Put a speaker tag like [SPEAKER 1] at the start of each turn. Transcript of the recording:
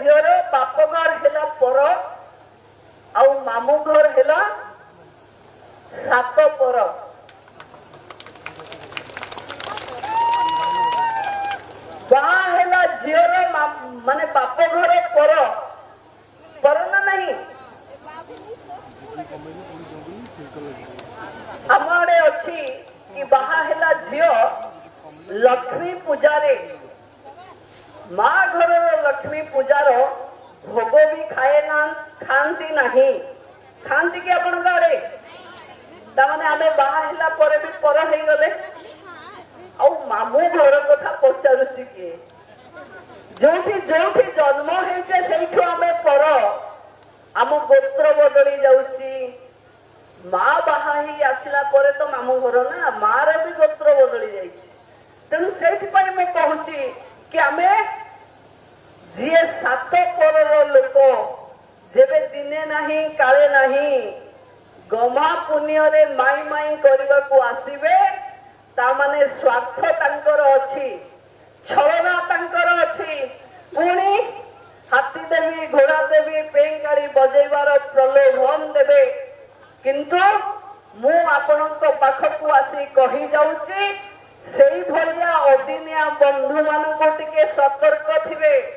[SPEAKER 1] झीर बापघर है पर आउ मामू घर है सात पर बाहा झीर माने बाप घर पर ना नहीं आम आड़े अच्छी कि बाहा झील लक्ष्मी पूजारे माँ घर लक्ष्मी पूजार भोग भी खाए ना खाती नहीं खाती कि आपण आड़े ताने आम बाहा पर भी पर हो गले मामू घर कथा पचारुची किए जो जन्म होठू आम पर आम गोत्र बदली जाऊची माँ बाहा आसला तो मामू घर ना मार भी गोत्र बदली जाइए तेणु से कहूँ कि आम जी सात पर लोक जेबे दिने नहीं काले नहीं गमा पुण्य रे माई माई करने को आसबे तामाने स्वार्थ तांकर अच्छी छलना तांकर अच्छी पुणी हाथी देवी घोड़ा देवी पें गाड़ी बजेबार प्रलोभन देवे किंतु मु आपणक पाखकु आसी कही जाउची सेई भलिया अदिनिया बंधु मानक टिके सतर्क थिबे।